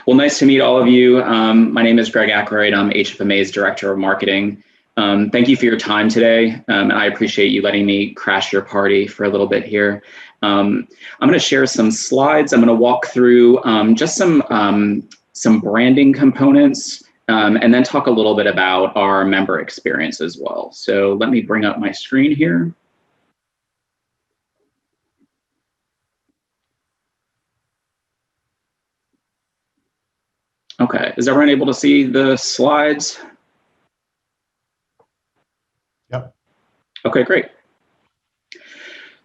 Well, nice to meet all of you. My name is Greg Akroyd. I'm HFMA's Director of Marketing. Thank you for your time today, and I appreciate you letting me crash your party for a little bit here. I'm going to share some slides. I'm going to walk through just some branding components, and then talk a little bit about our member experience as well. So let me bring up my screen here. Okay, is everyone able to see the slides? Yep. Okay, great.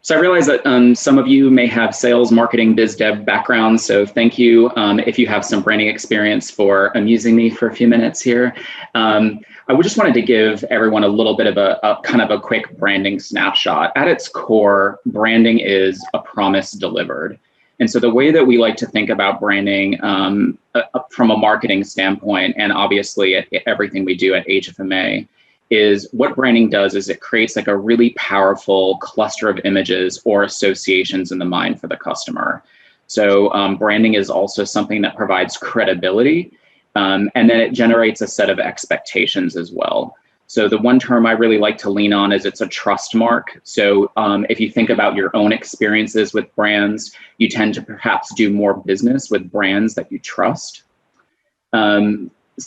So I realize that some of you may have sales, marketing, biz dev backgrounds, so thank you if you have some branding experience for amusing me for a few minutes here. I just wanted to give everyone a little bit of a kind of a quick branding snapshot. At its core, branding is a promise delivered. And so the way that we like to think about branding from a marketing standpoint, and obviously at everything we do at HFMA, is what branding does is it creates like a really powerful cluster of images or associations in the mind for the customer. So branding is also something that provides credibility, and then it generates a set of expectations as well. So the one term I really like to lean on is it's a trust mark. So if you think about your own experiences with brands, you tend to perhaps do more business with brands that you trust.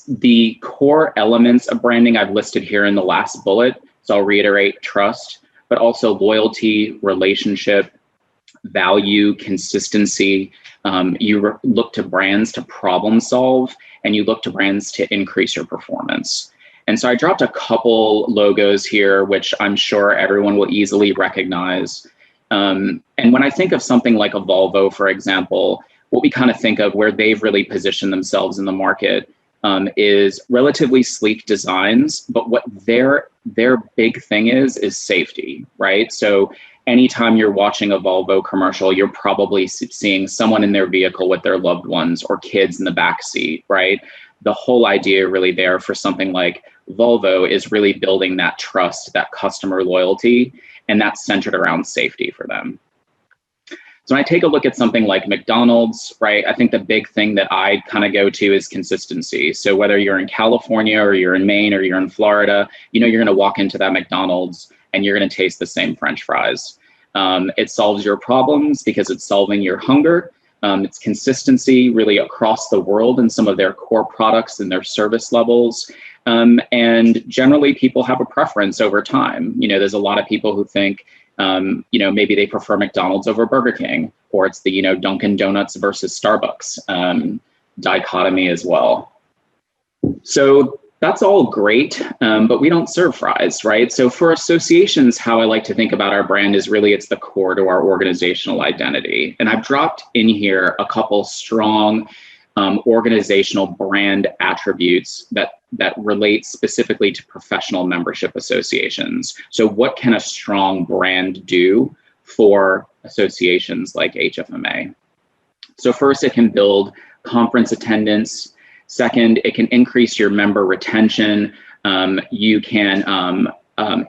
The core elements of branding I've listed here in the last bullet. So I'll reiterate trust, but also loyalty, relationship, value, consistency. You look to brands to problem solve, and you look to brands to increase your performance. And so I dropped a couple logos here, which I'm sure everyone will easily recognize. And when I think of something like a Volvo, for example, what we kind of think of where they've really positioned themselves in the market is relatively sleek designs, but what their big thing is safety, right? So anytime you're watching a Volvo commercial, you're probably seeing someone in their vehicle with their loved ones or kids in the back seat, right? The whole idea really there for something like Volvo is really building that trust, that customer loyalty, and that's centered around safety for them. So when I take a look at something like McDonald's, right, I think the big thing that I kind of go to is consistency. So whether you're in California or you're in Maine or you're in Florida, you know, you're going to walk into that McDonald's and you're going to taste the same French fries. It solves your problems because it's solving your hunger. It's consistency really across the world in some of their core products and their service levels. And generally people have a preference over time. You know, there's a lot of people who think, you know, maybe they prefer McDonald's over Burger King, or it's the, you know, Dunkin' Donuts versus Starbucks dichotomy as well. So that's all great, but we don't serve fries, right? So for associations, how I like to think about our brand is really it's the core to our organizational identity. And I've dropped in here a couple strong organizational brand attributes that relate specifically to professional membership associations. So what can a strong brand do for associations like HFMA? So first, it can build conference attendance. Second, it can increase your member retention. You can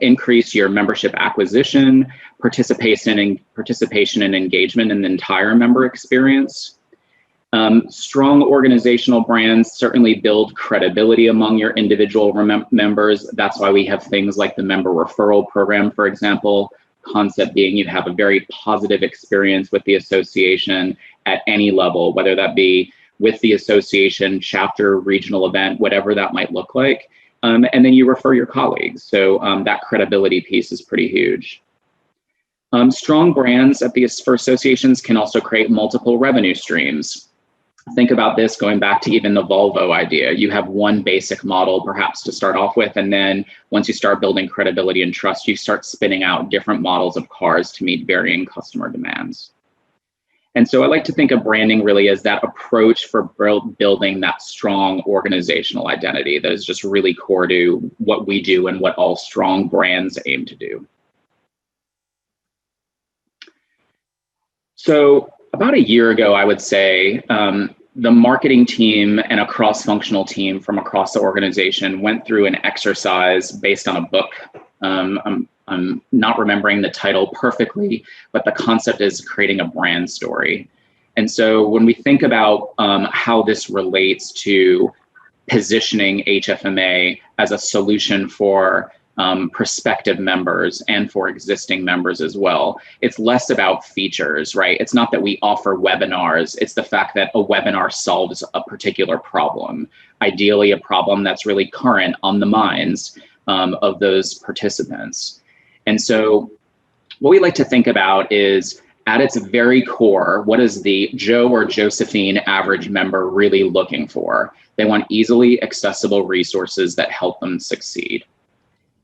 increase your membership acquisition, participation and engagement in the entire member experience. Strong organizational brands certainly build credibility among your individual members. That's why we have things like the member referral program, for example. Concept being you have a very positive experience with the association at any level, whether that be with the association, chapter, regional event, whatever that might look like. And then you refer your colleagues. So that credibility piece is pretty huge. Strong brands for associations can also create multiple revenue streams. Think about this going back to even the Volvo idea. You have one basic model perhaps to start off with, and then once you start building credibility and trust, you start spinning out different models of cars to meet varying customer demands. And so I like to think of branding really as that approach for building that strong organizational identity that is just really core to what we do and what all strong brands aim to do. So about a year ago, I would say, the marketing team and a cross-functional team from across the organization went through an exercise based on a book. I'm not remembering the title perfectly, but the concept is creating a brand story. And so when we think about how this relates to positioning HFMA as a solution for prospective members and for existing members as well, it's less about features, right? It's not that we offer webinars, it's the fact that a webinar solves a particular problem, ideally a problem that's really current on the minds of those participants. And so what we like to think about is, at its very core, what is the Joe or Josephine average member really looking for? They want easily accessible resources that help them succeed.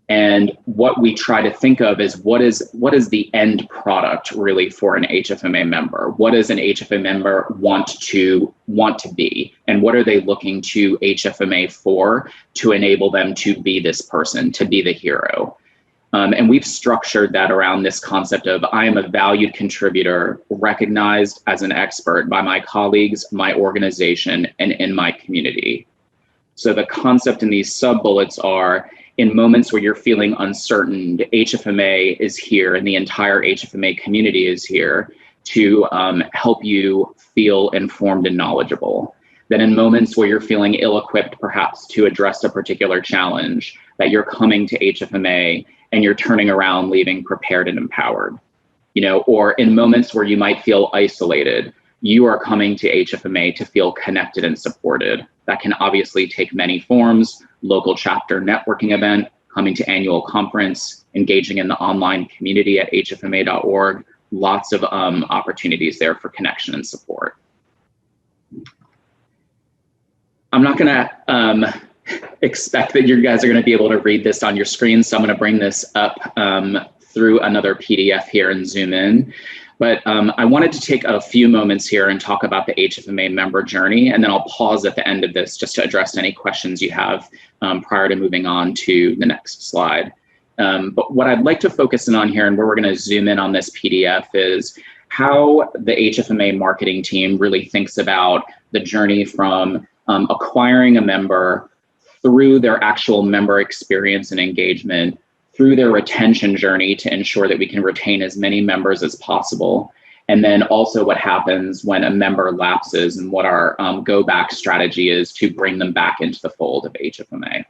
And what we try to think of is what is the end product really for an HFMA member? What does an HFMA member want to be? And what are they looking to HFMA for to enable them to be this person, to be the hero? And we've structured that around this concept of, I am a valued contributor, recognized as an expert by my colleagues, my organization, and in my community. So the concept in these sub-bullets are, in moments where you're feeling uncertain, HFMA is here and the entire HFMA community is here to help you feel informed and knowledgeable. That in moments where you're feeling ill-equipped perhaps to address a particular challenge, that you're coming to HFMA and you're turning around, leaving prepared and empowered. Or in moments where you might feel isolated, you are coming to HFMA to feel connected and supported. That can obviously take many forms: local chapter networking event, coming to annual conference, engaging in the online community at hfma.org. Lots of opportunities there for connection and support. I'm not gonna expect that you guys are gonna be able to read this on your screen, so I'm gonna bring this up through another PDF here and zoom in. But I wanted to take a few moments here and talk about the HFMA member journey, and then I'll pause at the end of this just to address any questions you have prior to moving on to the next slide. But what I'd like to focus in on here, and where we're going to zoom in on this PDF, is how the HFMA marketing team really thinks about the journey from acquiring a member through their actual member experience and engagement, through their retention journey to ensure that we can retain as many members as possible. And then also what happens when a member lapses and what our go back strategy is to bring them back into the fold of HFMA.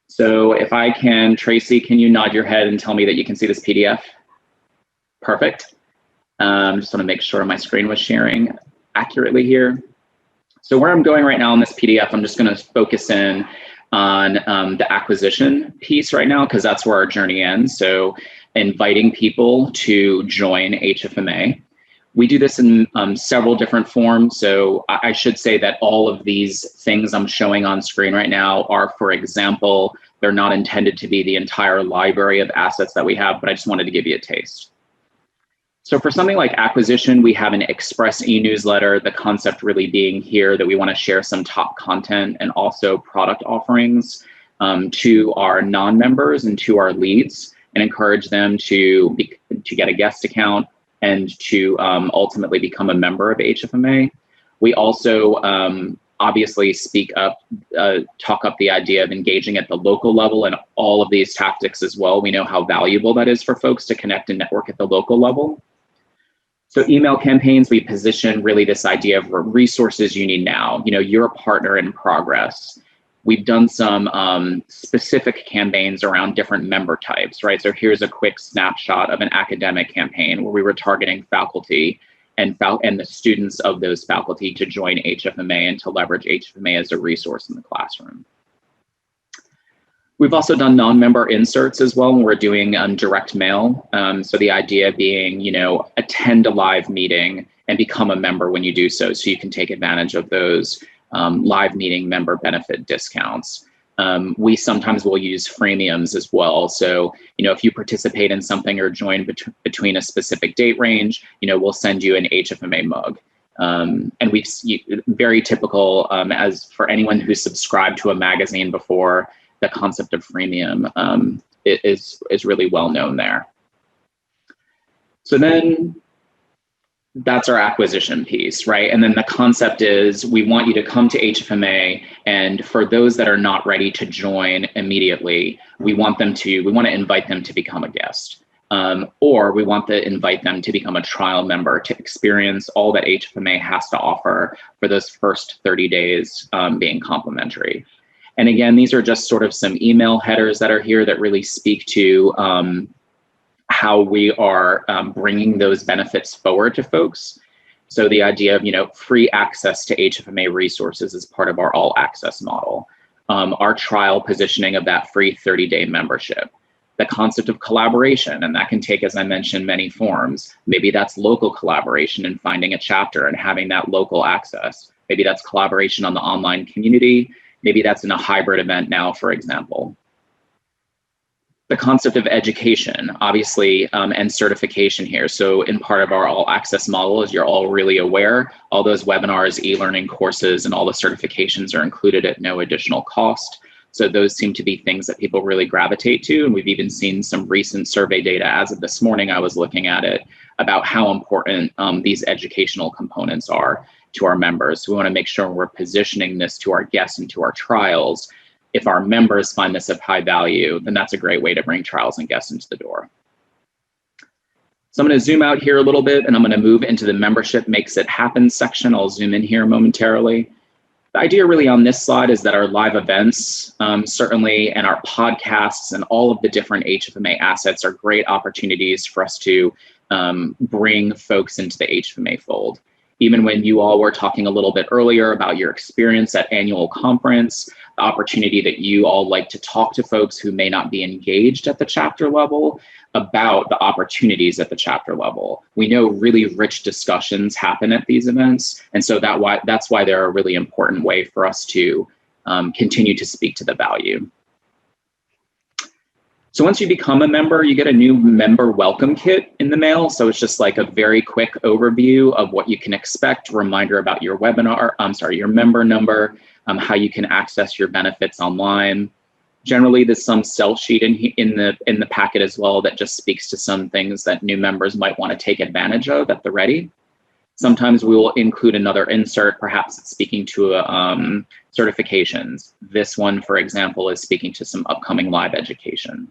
So if I can, Tracy, can you nod your head and tell me that you can see this PDF? Perfect. Just want to make sure my screen was sharing accurately here. So where I'm going right now on this PDF, I'm just going to focus in on the acquisition piece right now, because that's where our journey ends. So inviting people to join HFMA. We do this in several different forms. So I should say that all of these things I'm showing on screen right now are, for example, they're not intended to be the entire library of assets that we have, but I just wanted to give you a taste. So for something like acquisition, we have an express e-newsletter, the concept really being here that we want to share some top content and also product offerings to our non-members and to our leads, and encourage them to get a guest account and to ultimately become a member of HFMA. We also obviously talk up the idea of engaging at the local level and all of these tactics as well. We know how valuable that is for folks to connect and network at the local level. So email campaigns, we position really this idea of resources you need now. You're a partner in progress. We've done some specific campaigns around different member types, right? So here's a quick snapshot of an academic campaign where we were targeting faculty and the students of those faculty to join HFMA and to leverage HFMA as a resource in the classroom. We've also done non-member inserts as well when we're doing direct mail. So the idea being, attend a live meeting and become a member when you do so you can take advantage of those live meeting member benefit discounts. We sometimes will use freemiums as well. So, if you participate in something or join between a specific date range, we'll send you an HFMA mug. And we've very typical, as for anyone who's subscribed to a magazine before, the concept of freemium is really well known there. So then that's our acquisition piece, right? And then the concept is we want you to come to HFMA, and for those that are not ready to join immediately, we want to invite them to become a guest. or we want to invite them to become a trial member to experience all that HFMA has to offer for those first 30 days being complimentary. And again, these are just sort of some email headers that are here that really speak to how we are bringing those benefits forward to folks. So the idea of, free access to HFMA resources is part of our all access model. Our trial positioning of that free 30-day membership. The concept of collaboration, and that can take, as I mentioned, many forms. Maybe that's local collaboration and finding a chapter and having that local access. Maybe that's collaboration on the online community. Maybe that's in a hybrid event now, for example. The concept of education, obviously, and certification here. So in part of our all access model, as you're all really aware, all those webinars, e-learning courses, and all the certifications are included at no additional cost. So those seem to be things that people really gravitate to. And we've even seen some recent survey data as of this morning, I was looking at it, about how important these educational components are to our members. So we want to make sure we're positioning this to our guests and to our trials. If our members find this of high value, then that's a great way to bring trials and guests into the door. So I'm going to zoom out here a little bit, and I'm going to move into the membership makes it happen section. I'll zoom in here momentarily. The idea really on this slide is that our live events, certainly, and our podcasts and all of the different HFMA assets are great opportunities for us to bring folks into the HFMA fold. Even when you all were talking a little bit earlier about your experience at annual conference, the opportunity that you all like to talk to folks who may not be engaged at the chapter level about the opportunities at the chapter level. We know really rich discussions happen at these events. And so that's why they're a really important way for us to continue to speak to the value. So once you become a member, you get a new member welcome kit in the mail. So it's just like a very quick overview of what you can expect, reminder about your your member number, how you can access your benefits online. Generally, there's some sell sheet in the packet as well that just speaks to some things that new members might want to take advantage of at the ready. Sometimes we will include another insert, perhaps it's speaking to certifications. This one, for example, is speaking to some upcoming live education.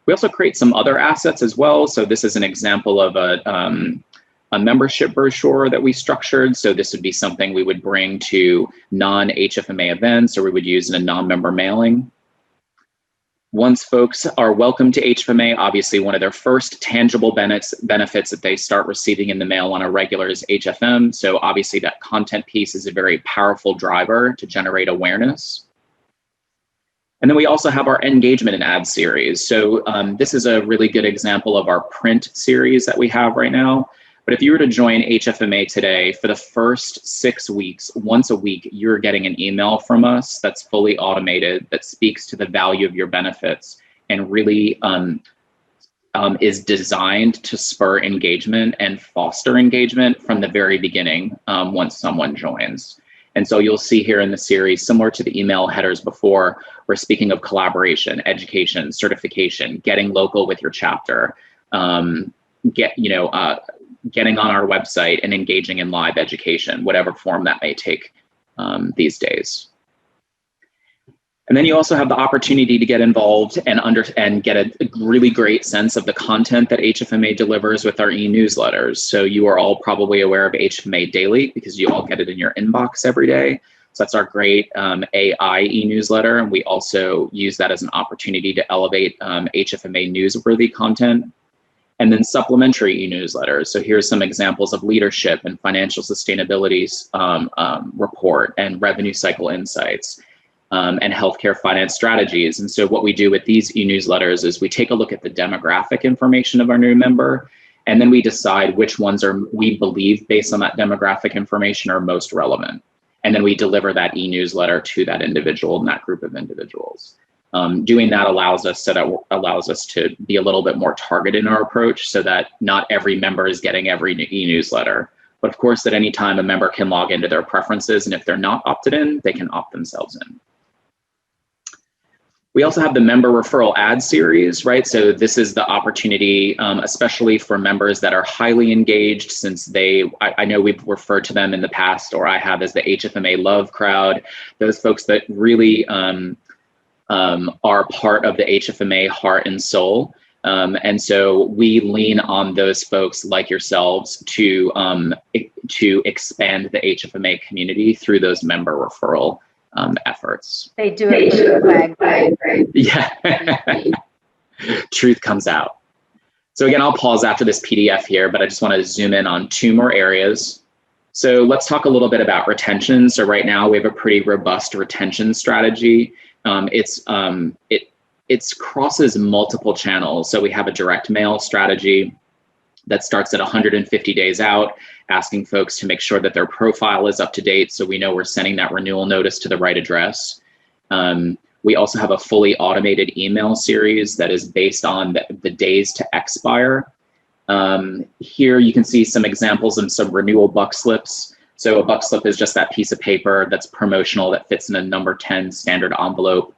We also create some other assets as well. So this is an example of a membership brochure that we structured. So this would be something we would bring to non-HFMA events, or we would use in a non-member mailing. Once folks are welcome to HFMA, obviously one of their first tangible benefits that they start receiving in the mail on a regular is HFM. So obviously that content piece is a very powerful driver to generate awareness. And then we also have our engagement and ad series. So this is a really good example of our print series that we have right now. But if you were to join HFMA today, for the first 6 weeks, once a week, you're getting an email from us that's fully automated, that speaks to the value of your benefits and really is designed to spur engagement and foster engagement from the very beginning once someone joins. And so you'll see here in the series, similar to the email headers before, we're speaking of collaboration, education, certification, getting local with your chapter, getting on our website and engaging in live education, whatever form that may take these days. And then you also have the opportunity to get involved and get a really great sense of the content that HFMA delivers with our e-newsletters. So you are all probably aware of HFMA Daily because you all get it in your inbox every day. So that's our great AI e-newsletter. And we also use that as an opportunity to elevate HFMA newsworthy content. And then supplementary e-newsletters. So here's some examples of leadership and financial sustainability report and revenue cycle insights. And healthcare finance strategies. And so what we do with these e-newsletters is we take a look at the demographic information of our new member, and then we decide which ones we believe based on that demographic information are most relevant. And then we deliver that e-newsletter to that individual and that group of individuals. Doing that allows us to be a little bit more targeted in our approach so that not every member is getting every e-newsletter. But of course, at any time, a member can log into their preferences, and if they're not opted in, they can opt themselves in. We also have the member referral ad series, right? So this is the opportunity, especially for members that are highly engaged, since I know we've referred to them in the past, or I have, as the HFMA love crowd, those folks that really are part of the HFMA heart and soul. And so we lean on those folks like yourselves to expand the HFMA community through those member referral efforts. They do it for the swag. Yeah, truth comes out. So again, I'll pause after this PDF here, but I just want to zoom in on 2 more areas. So let's talk a little bit about retention. So right now we have a pretty robust retention strategy. It crosses multiple channels. So we have a direct mail strategy that starts at 150 days out, asking folks to make sure that their profile is up to date, so we know we're sending that renewal notice to the right address. We also have a fully automated email series that is based on the days to expire. Here you can see some examples of some renewal buck slips. So a buck slip is just that piece of paper that's promotional that fits in a number 10 standard envelope.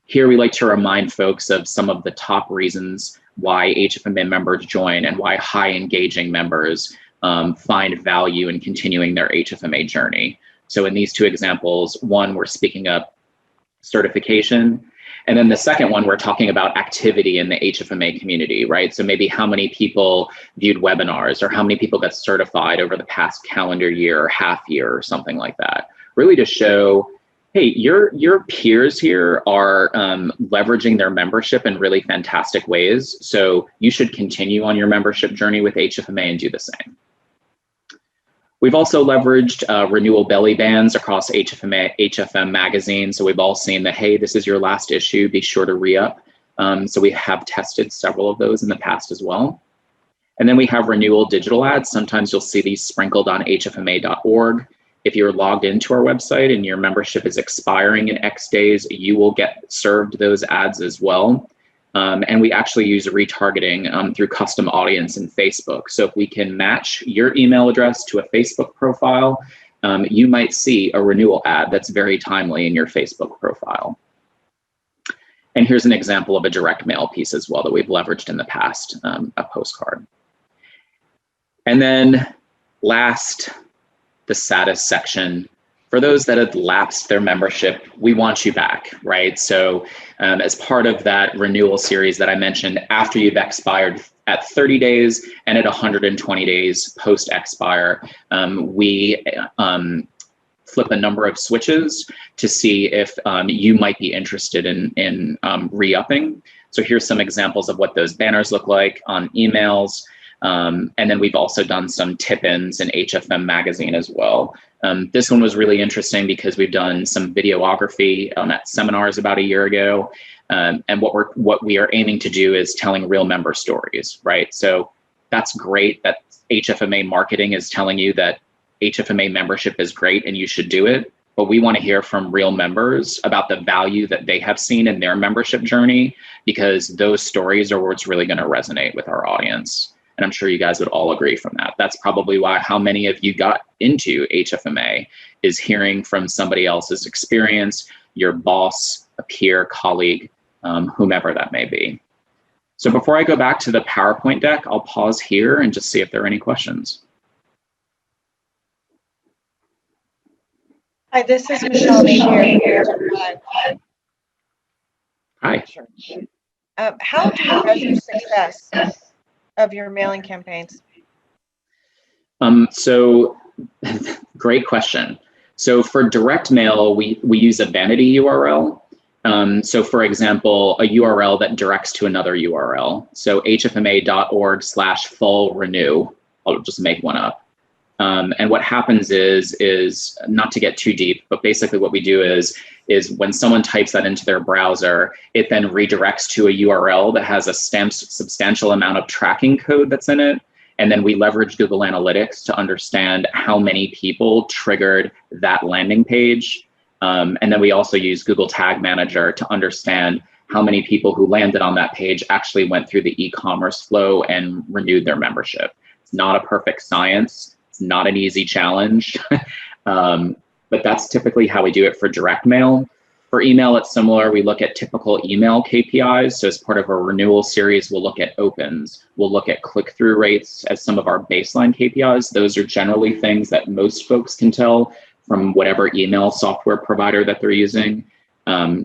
Here we like to remind folks of some of the top reasons why HFMA members join and why high engaging members find value in continuing their HFMA journey. So in these 2 examples, one, we're speaking of certification. And then the second one, we're talking about activity in the HFMA community, right? So maybe how many people viewed webinars or how many people got certified over the past calendar year or half year or something like that. Really to show, hey, your peers here are leveraging their membership in really fantastic ways. So you should continue on your membership journey with HFMA and do the same. We've also leveraged renewal belly bands across HFM magazine. So we've all seen that, hey, this is your last issue, be sure to re-up. So we have tested several of those in the past as well. And then we have renewal digital ads. Sometimes you'll see these sprinkled on hfma.org. If you're logged into our website and your membership is expiring in X days, you will get served those ads as well. And we actually use retargeting through custom audience in Facebook. So if we can match your email address to a Facebook profile, you might see a renewal ad that's very timely in your Facebook profile. And here's an example of a direct mail piece as well that we've leveraged in the past, a postcard. And then last, the saddest section. For those that have lapsed their membership, we want you back, right? So as part of that renewal series that I mentioned, after you've expired at 30 days and at 120 days post-expire, we flip a number of switches to see if you might be interested in re-upping. So here's some examples of what those banners look like on emails. And then we've also done some tip-ins in HFM magazine as well. This one was really interesting because we've done some videography at seminars about a year ago. And what we are aiming to do is telling real member stories, right? So that's great that HFMA marketing is telling you that HFMA membership is great and you should do it. But we want to hear from real members about the value that they have seen in their membership journey, because those stories are what's really going to resonate with our audience. And I'm sure you guys would all agree from that. That's probably why how many of you got into HFMA is hearing from somebody else's experience, your boss, a peer, colleague, whomever that may be. So before I go back to the PowerPoint deck, I'll pause here and just see if there are any questions. Hi, this is Michelle here. Hi. How do you measure success of your mailing campaigns? So great question. So for direct mail, we use a vanity URL. So for example, a URL that directs to another URL. So hfma.org/full-renew. I'll just make one up. And what happens is not to get too deep, but basically what we do is when someone types that into their browser, it then redirects to a URL that has a substantial amount of tracking code that's in it. And then we leverage Google Analytics to understand how many people triggered that landing page. And then we also use Google Tag Manager to understand how many people who landed on that page actually went through the e-commerce flow and renewed their membership. It's not a perfect science. It's not an easy challenge, but that's typically how we do it for direct mail. For email, it's similar. We look at typical email KPIs. So as part of our renewal series, we'll look at opens. We'll look at click-through rates as some of our baseline KPIs. Those are generally things that most folks can tell from whatever email software provider that they're using.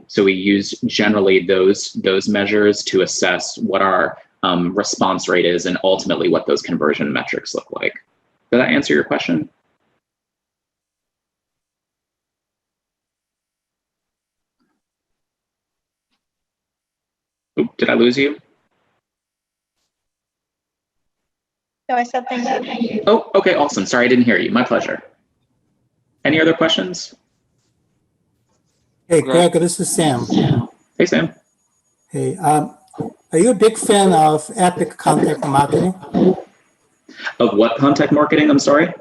So we use generally those measures to assess what our response rate is and ultimately what those conversion metrics look like. Did that answer your question? Oop, did I lose you? No, I said thank you. Oh, okay, awesome. Sorry, I didn't hear you. My pleasure. Any other questions? Hey, Greg, this is Sam. Hey, Sam. Hey, are you a big fan of Epic Content Marketing? Of what contact marketing? I'm sorry?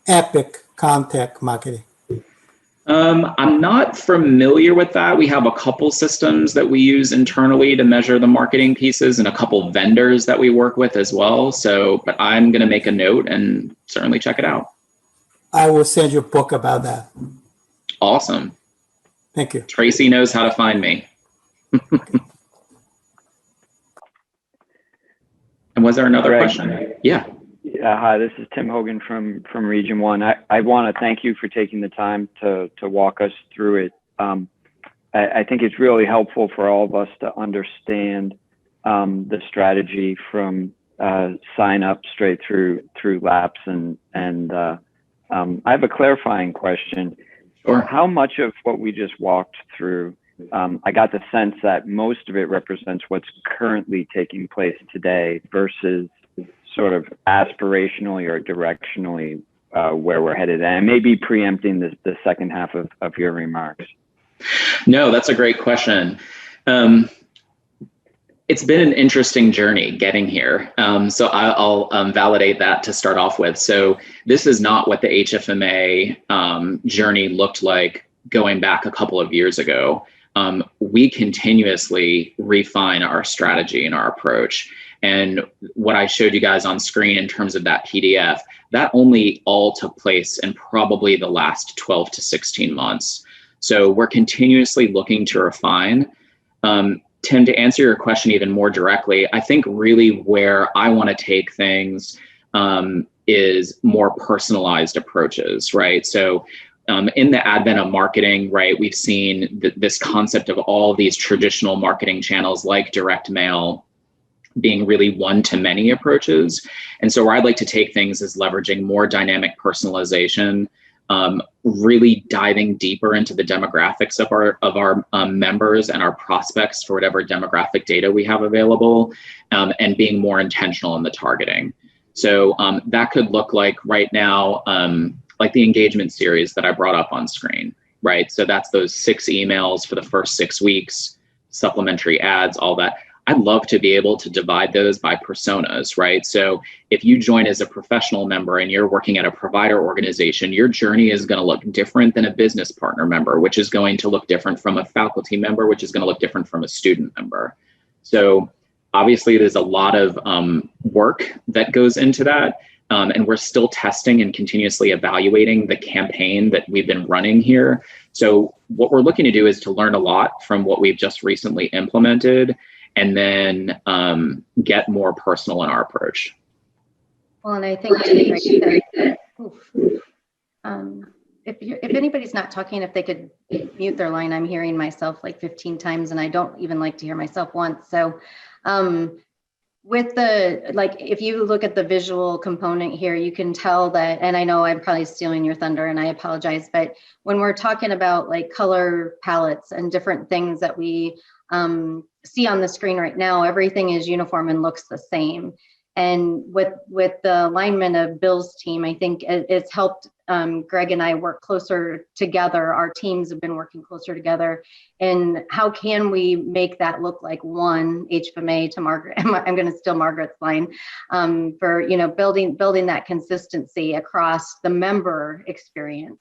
Epic Content Marketing. I'm not familiar with that. We have a couple systems that we use internally to measure the marketing pieces and a couple vendors that we work with as well. So, but I'm going to make a note and certainly check it out. I will send you a book about that. Awesome. Thank you. Tracy knows how to find me. And was there another question? Yeah. Hi, this is Tim Hogan from Region 1. I want to thank you for taking the time to walk us through it. I think it's really helpful for all of us to understand the strategy from sign up straight through lapse. And I have a clarifying question. Sure. How much of what we just walked through, I got the sense that most of it represents what's currently taking place today versus sort of aspirationally or directionally where we're headed, and maybe preempting the second half of your remarks. No, that's a great question. It's been an interesting journey getting here. So I'll validate that to start off with. So this is not what the HFMA journey looked like going back a couple of years ago. We continuously refine our strategy and our approach. And what I showed you guys on screen in terms of that PDF, that only all took place in probably the last 12 to 16 months. So we're continuously looking to refine. Tim, to answer your question even more directly, I think really where I want to take things is more personalized approaches, right? So in the advent of marketing, right, we've seen this concept of all these traditional marketing channels like direct mail being really one-to-many approaches. And so where I'd like to take things is leveraging more dynamic personalization, really diving deeper into the demographics of our members and our prospects for whatever demographic data we have available, and being more intentional in the targeting. So that could look like right now, like the engagement series that I brought up on screen, right? So that's those 6 emails for the first 6 weeks, supplementary ads, all that. I'd love to be able to divide those by personas, right? So if you join as a professional member and you're working at a provider organization, your journey is going to look different than a business partner member, which is going to look different from a faculty member, which is going to look different from a student member. So obviously there's a lot of work that goes into that. And we're still testing and continuously evaluating the campaign that we've been running here. So what we're looking to do is to learn a lot from what we've just recently implemented, and then get more personal in our approach. Well, and I think that if anybody's not talking, if they could mute their line, I'm hearing myself like 15 times, and I don't even like to hear myself once. So with the, like, if you look at the visual component here, you can tell that, and I know I'm probably stealing your thunder and I apologize, but when we're talking about like color palettes and different things that we see on the screen right now, everything is uniform and looks the same. And with the alignment of Bill's team, I think it's helped Greg and I work closer together. Our teams have been working closer together. And how can we make that look like one HFMA to Margaret? I'm going to steal Margaret's line for building that consistency across the member experience.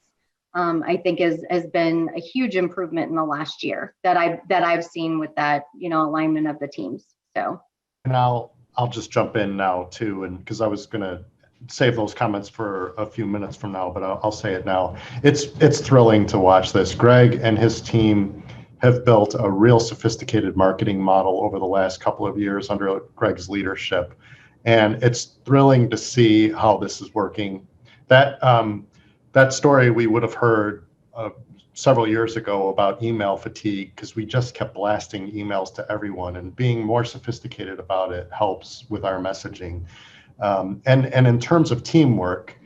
I think has been a huge improvement in the last year that I've seen with that alignment of the teams. So. And I'll just jump in now too, and because I was going to save those comments for a few minutes from now, but I'll say it now. It's thrilling to watch this. Greg and his team have built a real sophisticated marketing model over the last couple of years under Greg's leadership, and it's thrilling to see how this is working. That story we would have heard several years ago about email fatigue, because we just kept blasting emails to everyone, and being more sophisticated about it helps with our messaging. And in terms of teamwork,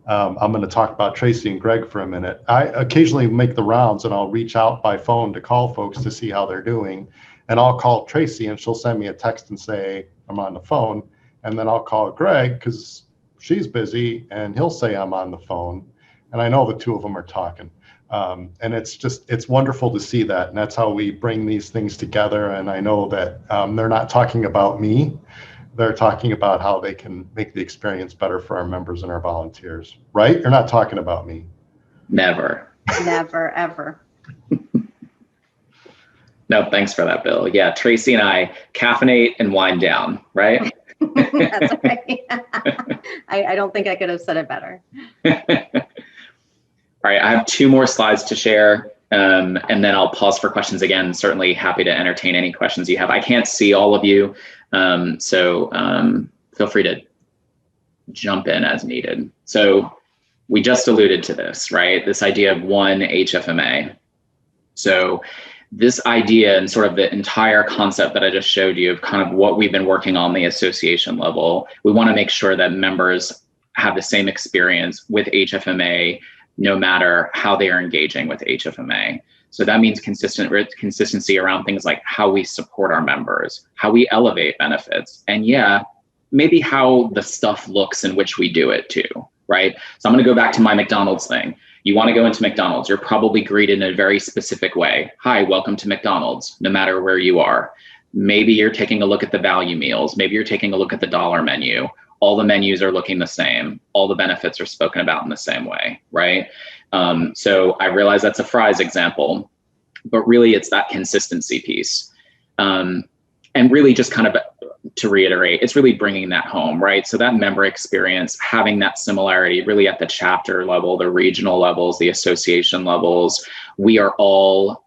I'm going to talk about Tracy and Greg for a minute. I occasionally make the rounds and I'll reach out by phone to call folks to see how they're doing. And I'll call Tracy and she'll send me a text and say, I'm on the phone. And then I'll call Greg because she's busy and he'll say I'm on the phone. And I know the two of them are talking. And it's wonderful to see that. And that's how we bring these things together. And I know that they're not talking about me. They're talking about how they can make the experience better for our members and our volunteers, right? You're not talking about me. Never. Never, ever. No, thanks for that, Bill. Yeah, Tracy and I caffeinate and wind down, right? That's right. I don't think I could have said it better. All right, I have 2 more slides to share, and then I'll pause for questions again. Certainly happy to entertain any questions you have. I can't see all of you, so feel free to jump in as needed. So we just alluded to this, right? This idea of one HFMA. So this idea and sort of the entire concept that I just showed you of kind of what we've been working on the association level, we want to make sure that members have the same experience with HFMA no matter how they are engaging with HFMA. So that means consistency around things like how we support our members, how we elevate benefits, and yeah, maybe how the stuff looks in which we do it too, right? So I'm going to go back to my McDonald's thing. You want to go into McDonald's, you're probably greeted in a very specific way. Hi, welcome to McDonald's, no matter where you are. Maybe you're taking a look at the value meals. Maybe you're taking a look at the dollar menu. All the menus are looking the same. All the benefits are spoken about in the same way, right? So I realize that's a fries example, but really it's that consistency piece. And really just kind of to reiterate, it's really bringing that home, right? So that member experience, having that similarity really at the chapter level, the regional levels, the association levels, we are all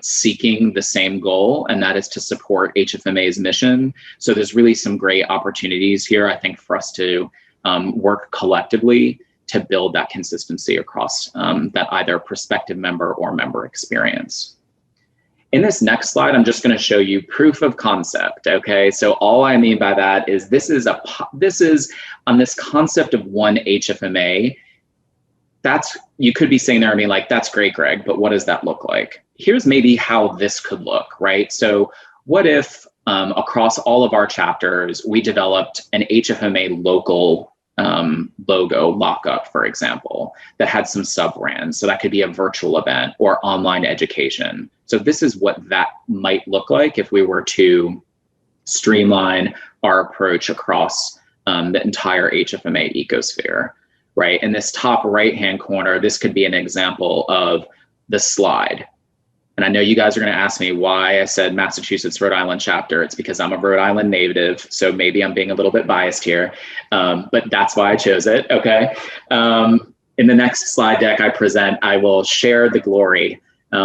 seeking the same goal, and that is to support HFMA's mission. So there's really some great opportunities here, I think, for us to work collectively to build that consistency across that either prospective member or member experience. In this next slide, I'm just going to show you proof of concept. Okay, so all I mean by that is this is on this concept of one HFMA. That's, you could be saying there, I mean, like, that's great, Greg, but what does that look like? Here's maybe how this could look, right? So what if across all of our chapters, we developed an HFMA local logo lockup, for example, that had some sub-brands. So that could be a virtual event or online education. So this is what that might look like if we were to streamline our approach across the entire HFMA ecosphere, right? In this top right-hand corner, this could be an example of the slide. And I know you guys are going to ask me why I said Massachusetts, Rhode Island chapter. It's because I'm a Rhode Island native, so maybe I'm being a little bit biased here, but that's why I chose it, okay? In the next slide deck I present, I will share the glory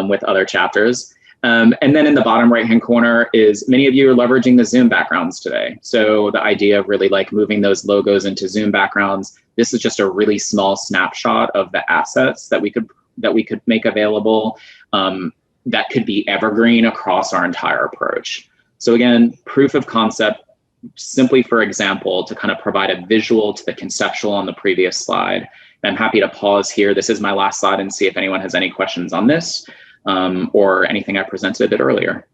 with other chapters. And then in the bottom right-hand corner is many of you are leveraging the Zoom backgrounds today. So the idea of really like moving those logos into Zoom backgrounds, this is just a really small snapshot of the assets that we could make available. That could be evergreen across our entire approach. So again, proof of concept, simply for example, to kind of provide a visual to the conceptual on the previous slide. And I'm happy to pause here. This is my last slide and see if anyone has any questions on this or anything I presented a bit earlier.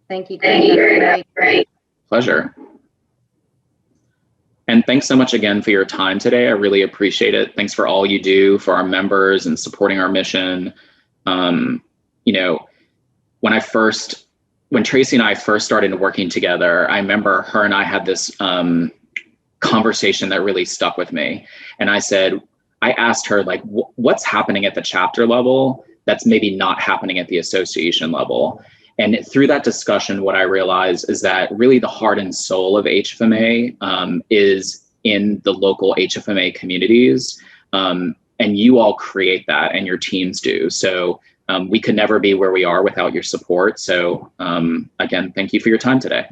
Thank you, Greg. That's great. Pleasure. And thanks so much again for your time today. I really appreciate it. Thanks for all you do for our members and supporting our mission. You know, when Tracy and I first started working together, I remember her and I had this conversation that really stuck with me. And I asked her, like, what's happening at the chapter level that's maybe not happening at the association level? And through that discussion, what I realized is that really the heart and soul of HFMA is in the local HFMA communities. And you all create that, and your teams do. So we could never be where we are without your support. So again, thank you for your time today.